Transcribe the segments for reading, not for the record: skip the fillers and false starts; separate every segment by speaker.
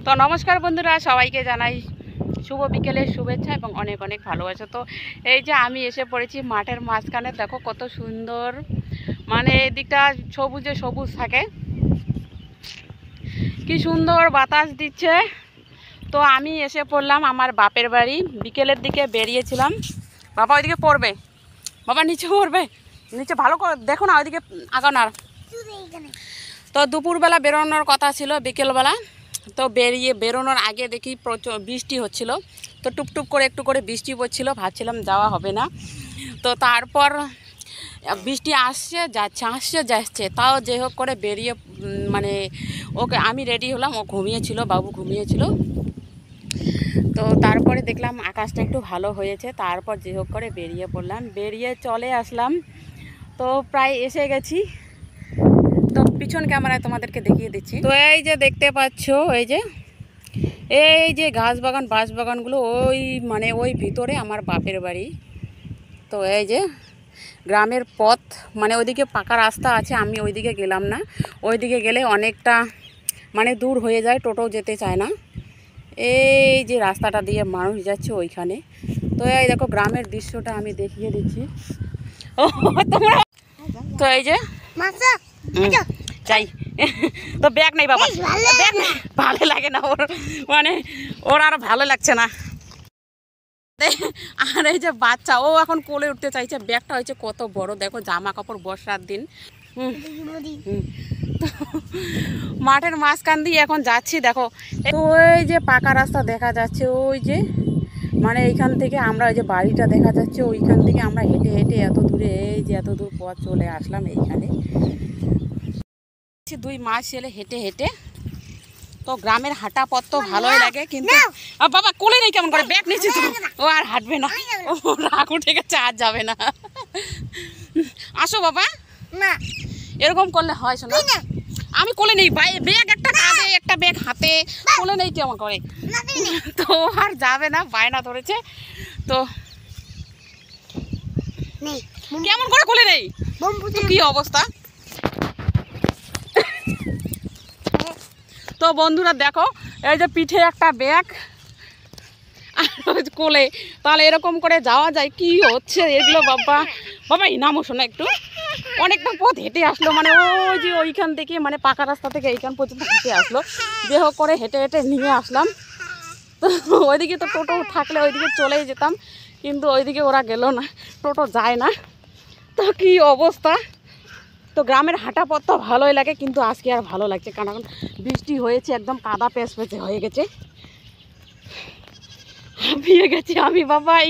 Speaker 1: তো নমস্কার বন্ধুরা, সবাইকে জানাই শুভ বিকেলের শুভেচ্ছা এবং অনেক অনেক ভালোবাসা। তো এই যে আমি এসে পড়েছি মাঠের মাঝখানে, দেখো কত সুন্দর, মানে এদিকটা সবুজে সবুজ থাকে, কি সুন্দর বাতাস দিচ্ছে। তো আমি এসে পড়লাম আমার বাপের বাড়ি। বিকেলের দিকে বেরিয়েছিলাম। বাবা ওইদিকে পড়বে, বাবা নিচে পড়বে, নিচে ভালো করে দেখো না, ওইদিকে আগানোর। তো দুপুরবেলা বেরোনোর কথা ছিল, বিকেলবেলা। তো বেরোনোর আগে দেখি প্রচুর বৃষ্টি হচ্ছিল। তো টুপটুপ করে একটু করে বৃষ্টি পড়ছিল, ভাবছিলাম যাওয়া হবে না। তো তারপর বৃষ্টি আসছে যাচ্ছে, তাও যে হোক করে বেরিয়ে মানে ওকে আমি রেডি হলাম, ও ঘুমিয়েছিল, বাবু ঘুমিয়েছিল। তো তারপরে দেখলাম আকাশটা একটু ভালো হয়েছে, তারপর যে হোক করে বেরিয়ে পড়লাম, বেরিয়ে চলে আসলাম। তো প্রায় এসে গেছি। তো পিছন ক্যামেরায় তোমাদেরকে দেখিয়ে দিচ্ছি। তো এই যে দেখতে পাচ্ছ, এই যে ঘাস বাগান বাঁশ বাগানগুলো, ওই ভিতরে আমার বাপের বাড়ি। তো এই যে গ্রামের পথ, মানে ওইদিকে পাকা রাস্তা আছে, আমি ওইদিকে গেলাম না। ওইদিকে গেলে অনেকটা দূর হয়ে যায়, টোটো যেতে চায় না। এই যে রাস্তাটা দিয়ে মানুষ যাচ্ছে ওইখানে। তো এই দেখো গ্রামের দৃশ্যটা আমি দেখিয়ে দিচ্ছি। ও তোমরা, তো এই যে চাই তো ব্যাগ নেই বাবা, ব্যাগ নেই, ভালো লাগে না ওর, ওর আর ভালো লাগছে না। আর এই যে বাচ্চা, ও এখন কোলে উঠতে চাইছে। ব্যাগটা হয়েছে কত বড়, দেখো জামা কাপড় বর্ষার দিন। মাঠের মাঝখান দিয়ে এখন যাচ্ছি, দেখো তো ওই যে পাকা রাস্তা দেখা যাচ্ছে, ওই যে এইখান থেকে আমরা, ওই যে বাড়িটা দেখা যাচ্ছে, ওইখান থেকে আমরা হেঁটে হেঁটে এত দূরে, এই যে এত দূর পথ চলে আসলাম এইখানে। 2 মাস এলে হেঁটে হেঁটে। তো গ্রামের হাঁটা পথ তো ভালোই লাগে, কিন্তু বাবা কোলে নেই, কেমন করে ব্যাগ নিচ্ছে, তো ও আর হাঁটবে না, ও রাগ উঠে গেছে, আর যাবে না। আসো বাবা, না এরকম করলে হয় শোনা, আমি কোলে নেই, ব্যাগ একটা কাঁধে একটা ব্যাগ হাতে, কোলে নেই কেমন করে, তো আর যাবে না, বায়না ধরেছে। তো কেমন করে কোলে নেই, কি অবস্থা। তো বন্ধুরা দেখো, এই যে পিঠে একটা ব্যাগ আর কোলে, তাহলে এরকম করে যাওয়া যায়, কি হচ্ছে এগুলো। বাবা বাবা নামো শোনা একটু, অনেকটা পথ হেঁটে আসলো, ওই যে ওইখান থেকে, পাকা রাস্তা থেকে এইখান পর্যন্ত হেঁটে আসলো। যে হোক করে হেঁটে হেঁটে নিয়ে আসলাম। তো ওইদিকে তো টোটো থাকলে ওইদিকে চলেই যেতাম, কিন্তু ওইদিকে ওরা গেল না, টোটো যায় না। তো কি অবস্থা। তো গ্রামের হাঁটা পথ তো ভালোই লাগে, কিন্তু আজকে আর ভালো লাগছে, কারণ এখন বৃষ্টি হয়েছে, একদম কাদা পেঁচপেচে হয়ে গেছে, হাঁপিয়ে গেছি আমি বাবাই।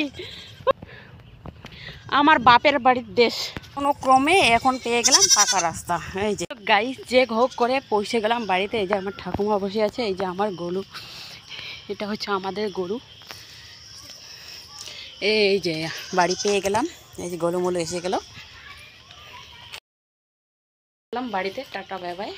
Speaker 1: আমার বাপের বাড়ির দেশ, কোনো ক্রমে এখন পেয়ে গেলাম পাকা রাস্তা। এই যে গাইস, যে হোক করে পৌঁছে গেলাম বাড়িতে। এই যে আমার ঠাকুমা বসে আছে, এই যে আমার গরু, এটা হচ্ছে আমাদের গরু। এই যে বাড়ি পেয়ে গেলাম, এই যে গরু মলু এসে গেল বাড়িতে। Tata bye bye.